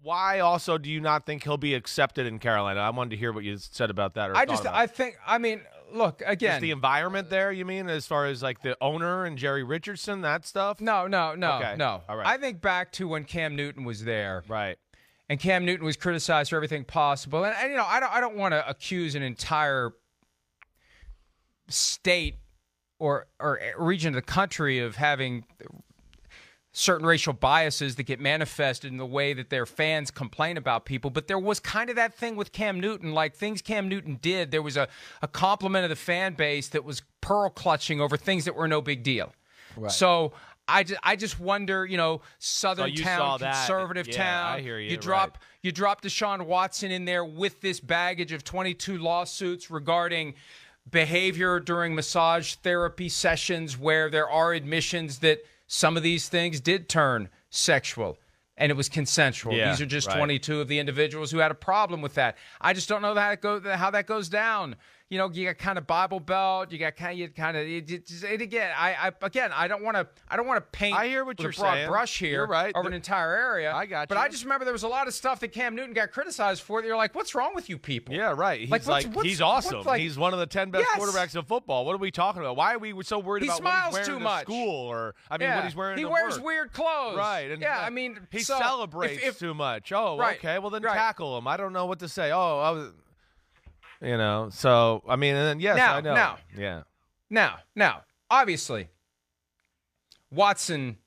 why also do you not think he'll be accepted in Carolina? I wanted to hear what you said about that. Look, again. Just the environment there, you mean, as far as like the owner and Jerry Richardson, that stuff? No. Okay. No. All right. I think back to when Cam Newton was there. Right. And Cam Newton was criticized for everything possible. And I don't want to accuse an entire state or region of the country of having certain racial biases that get manifested in the way that their fans complain about people. But there was kind of that thing with Cam Newton, like things Cam Newton did. There was a compliment of the fan base that was pearl clutching over things that were no big deal. Right. So I just wonder, Southern town, conservative town. I hear you. You drop Deshaun Watson in there with this baggage of 22 lawsuits regarding behavior during massage therapy sessions where there are admissions that some of these things did turn sexual, and it was consensual. Yeah, these are just right. 22 of the individuals who had a problem with that. I just don't know how that goes down. You got kind of Bible Belt. You got kind of. Again, I don't want to paint. I hear what with you're a broad saying. brush here. You're right. Over an entire area. I got But you. I just remember there was a lot of stuff that Cam Newton got criticized for. That you're like, what's wrong with you people? Yeah, right. He's he's awesome. He's one of the 10 best quarterbacks in football. What are we talking about? Why are we so worried about what he's wearing too to much. school or what he's wearing? He to wears work. weird clothes. Right. And he celebrates too much. Oh, right, okay. Well, then right. tackle him. I don't know what to say. So I mean, and then yes, I know. Now, obviously, Watson,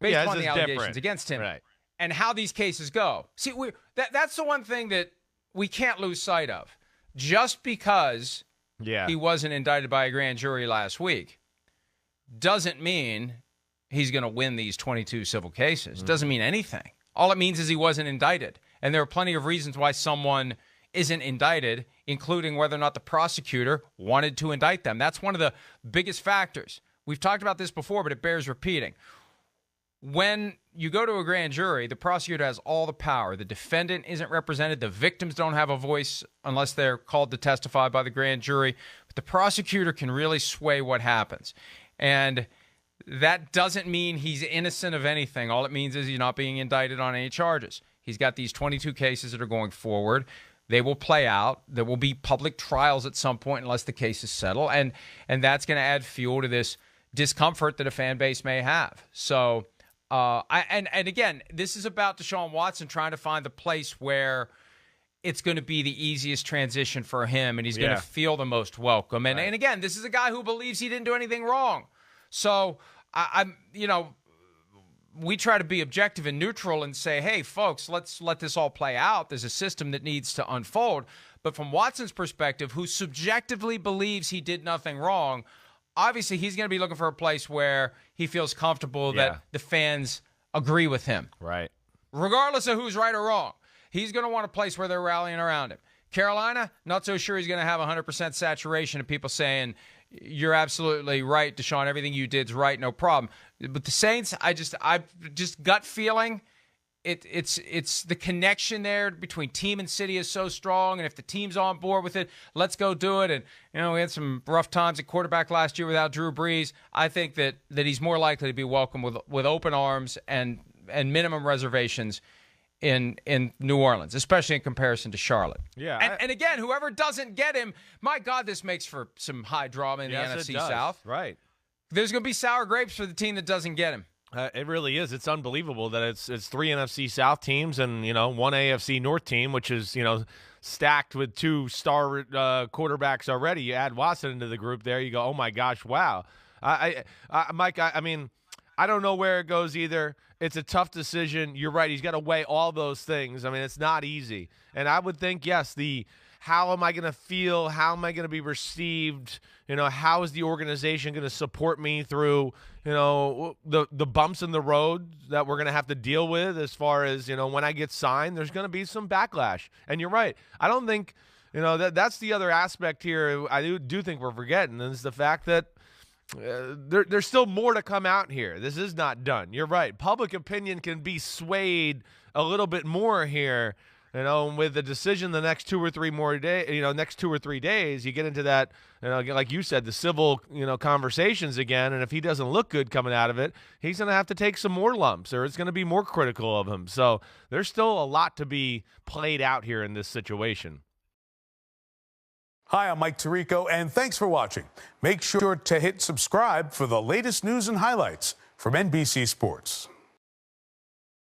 based on the allegations different. against him, Right. and how these cases go. See, that's the one thing that we can't lose sight of. Just because he wasn't indicted by a grand jury last week doesn't mean he's going to win these 22 civil cases. Doesn't mean anything. All it means is he wasn't indicted. And there are plenty of reasons why someone isn't indicted, including whether or not the prosecutor wanted to indict them. That's one of the biggest factors. We've talked about this before, but it bears repeating. When you go to a grand jury, the prosecutor has all the power. The defendant isn't represented. The victims don't have a voice unless they're called to testify by the grand jury. But the prosecutor can really sway what happens. And that doesn't mean he's innocent of anything. All it means is he's not being indicted on any charges. He's got these 22 cases that are going forward. They will play out. There will be public trials at some point unless the cases settle. And that's going to add fuel to this discomfort that a fan base may have. So, again, this is about Deshaun Watson trying to find the place where it's going to be the easiest transition for him and he's going to feel the most welcome. And, and again, this is a guy who believes he didn't do anything wrong. So, we try to be objective and neutral and say, hey, folks, let's let this all play out. There's a system that needs to unfold. But from Watson's perspective, who subjectively believes he did nothing wrong, obviously he's going to be looking for a place where he feels comfortable that the fans agree with him. Right. Regardless of who's right or wrong. He's going to want a place where they're rallying around him. Carolina, not so sure he's going to have 100% saturation of people saying, you're absolutely right, Deshaun. Everything you did's right, no problem. But the Saints, I just gut feeling, it's the connection there between team and city is so strong. And if the team's on board with it, let's go do it. And we had some rough times at quarterback last year without Drew Brees. I think that he's more likely to be welcomed with open arms and minimum reservations in New Orleans, especially in comparison to Charlotte. Yeah. And again, whoever doesn't get him, my God, this makes for some high drama in the NFC South. Right. There's going to be sour grapes for the team that doesn't get him. It really is. It's unbelievable that it's 3 NFC South teams and, one AFC North team, which is, stacked with 2 star quarterbacks already. You add Watson into the group there, you go, oh my gosh, wow. Mike, I mean, I don't know where it goes either. It's a tough decision. You're right. He's got to weigh all those things. I mean, it's not easy. And I would think, yes, how am I going to feel? How am I going to be received? How is the organization going to support me through, the bumps in the road that we're going to have to deal with as far as, when I get signed, there's going to be some backlash. And you're right. I don't think, that's the other aspect here I do think we're forgetting, is the fact that there's still more to come out here. This is not done. You're right. Public opinion can be swayed a little bit more here with the decision the next 2 or 3 more days, next 2 or 3 days, you get into that, like you said, the civil, conversations again. And if he doesn't look good coming out of it, he's going to have to take some more lumps, or it's going to be more critical of him. So there's still a lot to be played out here in this situation. Hi, I'm Mike Tirico, and thanks for watching. Make sure to hit subscribe for the latest news and highlights from NBC Sports.